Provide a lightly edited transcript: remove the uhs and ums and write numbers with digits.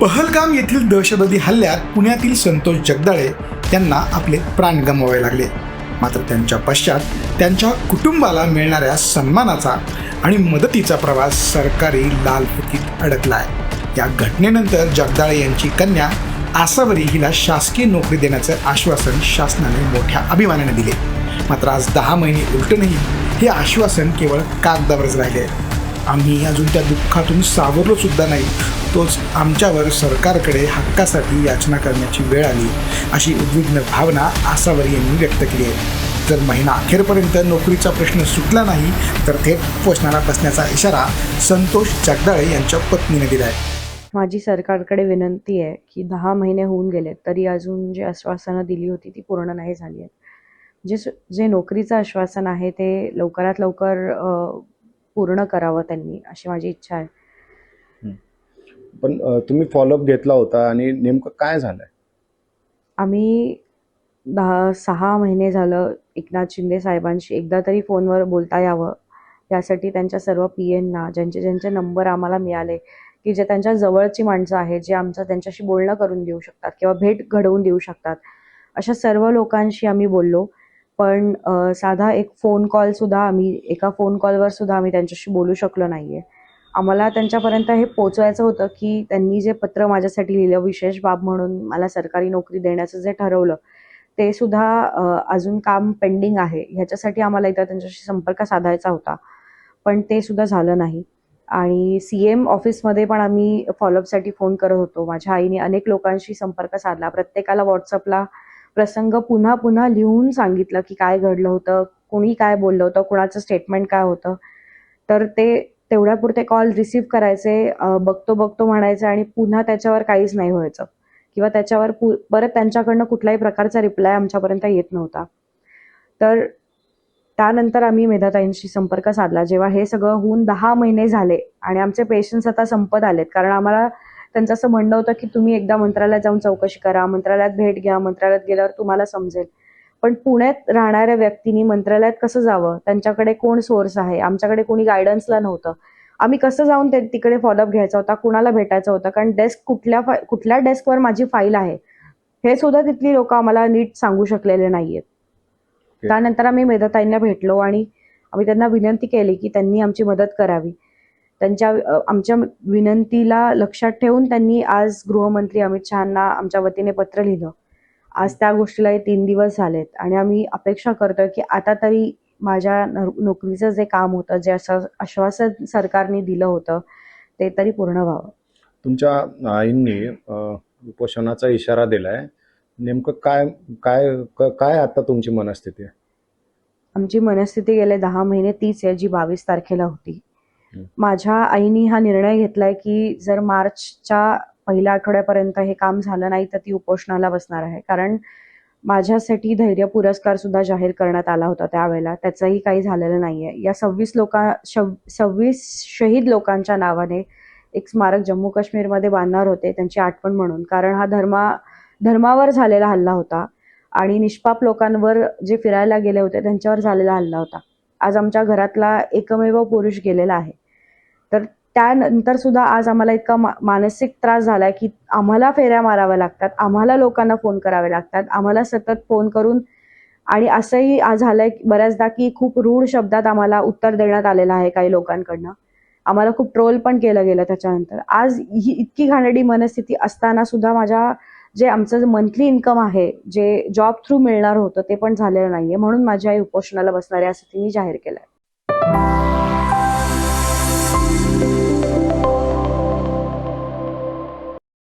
पहलगाम येथील दहशतवादी हल्ल्यात पुण्यातील संतोष जगदाळे यांना आपले प्राण गमवावे लागले. मात्र त्यांच्या पश्चात त्यांच्या कुटुंबाला मिळणाऱ्या सन्मानाचा आणि मदतीचा प्रवास सरकारी लाल फितीत अडकलाय. या घटनेनंतर जगदाळे यांची कन्या आसावरी हिला शासकीय नोकरी देण्याचं आश्वासन शासनाने मोठ्या अभिमानाने दिले. मात्र आज 10 महिने उलटूनही हे आश्वासन केवळ कागदावरच राहिले. आम्ही अजून त्या दुःखातून सावरलो सुद्धा नाही, तोच आमच्यावर सरकारकडे हक्कासाठी याचना करण्याची वेळ आली, अशी उद्विग्न भावना आसावरी यांनी व्यक्त केली आहे. जर महिना अखेरपर्यंत नोकरीचा प्रश्न सुटला नाही तर थेट उपोषणाला बसण्याचा इशारा संतोष जगदाळे यांच्या पत्नीने दिला आहे. माझी सरकारकडे विनंती आहे की 10 महिने होऊन गेले तरी अजून जी आश्वासनं दिली होती ती पूर्ण नाही झाली आहेत. जे नोकरीचं आश्वासन आहे ते लवकरात लवकर पूर्ण करावं त्यांनी, अशी माझी इच्छा आहे. पण तुम्ही फॉलोअप घेतला होता आणि नेमकं काय झालंय? आम्ही 6 महिने झालं एकनाथ शिंदे साहेबांशी एकदा तरी फोनवर बोलता यावं यासाठी त्यांच्या सर्व PNना ज्यांचे नंबर आम्हाला मिळाले, की जे त्यांच्या जवळची माणसं आहेत, जे त्यांच्याशी बोलणं करून देऊ शकतात किंवा भेट घडवून देऊ शकतात, अशा सर्व लोकांशी आम्ही बोललो. पण साधा एक फोन कॉलसुद्धा एका फोन कॉलवर सुद्धा आम्ही त्यांच्याशी बोलू शकलो नाही आहे. आम्हाला त्यांच्यापर्यंत हे पोचवायचं होतं की त्यांनी जे पत्र माझ्यासाठी लिहिलं, विशेष बाब म्हणून मला सरकारी नोकरी देण्याचं जे ठरवलं, ते सुद्धा अजून काम पेंडिंग आहे. ह्याच्यासाठी आम्हाला एकदा त्यांच्याशी संपर्क साधायचा होता, पण ते सुद्धा झालं नाही. आणि CM ऑफिसमध्ये पण आम्ही फॉलोअपसाठी फोन करत होतो. माझ्या आईने अनेक लोकांशी संपर्क साधला. प्रत्येकाला व्हॉट्सअपला प्रसंग पुन्हा पुन्हा लिहून सांगितलं की काय घडलं होतं, कोणी काय बोललं होतं, कुणाचं स्टेटमेंट काय होतं. तर ते तेवढ्यापुरते कॉल रिसीव्ह करायचे, बघतो म्हणायचे आणि पुन्हा त्याच्यावर काहीच नाही व्हायचं किंवा त्याच्यावर परत त्यांच्याकडनं कुठल्याही प्रकारचा रिप्लाय आमच्यापर्यंत येत नव्हता. तर त्यानंतर आम्ही मेधाताईंशी संपर्क साधला. जेव्हा हे सगळं होऊन 10 महिने झाले आणि आमचे पेशन्स आता संपत आलेत, कारण आम्हाला त्यांचं असं म्हणणं होतं की तुम्ही एकदा मंत्रालयात जाऊन चौकशी करा, मंत्रालयात भेट घ्या, मंत्रालयात गेल्यावर तुम्हाला समजेल. पण पुण्यात राहणाऱ्या व्यक्तींनी मंत्रालयात कसं जावं, त्यांच्याकडे कोण सोर्स आहे, आमच्याकडे कोणी गायडन्सला नव्हतं. आम्ही कसं जाऊन तिकडे फॉलोअप घ्यायचा होता, कुणाला भेटायचं होतं, कारण कुठल्या डेस्कवर माझी फाईल आहे हे सुद्धा तिथली लोक आम्हाला नीट सांगू शकलेले नाहीयेत. त्यानंतर आम्ही मेधाताईंना भेटलो आणि आम्ही त्यांना विनंती केली की त्यांनी आमची मदत करावी. आमच्या विनंतीला लक्षात ठेवून त्यांनी आज गृहमंत्री अमित शहांना आमच्या वतीने पत्र लिहिलं. आज त्या गोष्टीला 3 दिवस झालेत आणि आम्ही अपेक्षा करतोय की आता तरी माझ्या नोकरीचं जे काम होतं, जे आश्वासन सरकारने दिलं होतं, ते तरी पूर्ण व्हावं. तुमच्या आईंनी उपोषणाचा इशारा दिलाय. नेमकं काय काय काय आता तुमची मनस्थिती आहे? आमची मनस्थिती गेले 10 महिने तीच आहे जी 22 तारखेला होती. माझ्या आईनी हा निर्णय घेतलाय की जर मार्चच्या पहिल्या आठवड्यापर्यंत हे काम झालं नाही तर ती उपोषणाला बसणार आहे. कारण माझ्यासाठी धैर्य पुरस्कार सुद्धा जाहीर करण्यात आला होता त्यावेळेला, त्याचंही काही झालेलं नाहीये. या 26 शहीद लोकांच्या नावाने एक स्मारक जम्मू काश्मीरमध्ये बांधणार होते त्यांची आठवण म्हणून, कारण हा धर्मावर झालेला हल्ला होता आणि निष्पाप लोकांवर जे फिरायला गेले होते त्यांच्यावर झालेला हल्ला होता. आज आमच्या घरातला एकमेव पुरुष गेलेला आहे. तर त्यानंतर सुद्धा आज आम्हाला इतका मानसिक त्रास झालाय की आम्हाला फेऱ्या माराव्या लागतात, आम्हाला लोकांना फोन करावे लागतात, आम्हाला सतत फोन करून, आणि असंही आज झालंय बऱ्याचदा की खूप रूढ शब्दात आम्हाला उत्तर देण्यात आलेलं आहे काही लोकांकडनं. आम्हाला खूप ट्रोल पण केलं गेलं त्याच्यानंतर. आज ही इतकी घाणेरडी मनस्थिती असताना सुद्धा जे आमचं मंथली इन्कम आहे, जे जॉब थ्रू मिळणार होतं, ते पण झालेलं नाहीये. म्हणून माझी आई उपोषणाला बसणार आहे असं तिने जाहीर केलंय.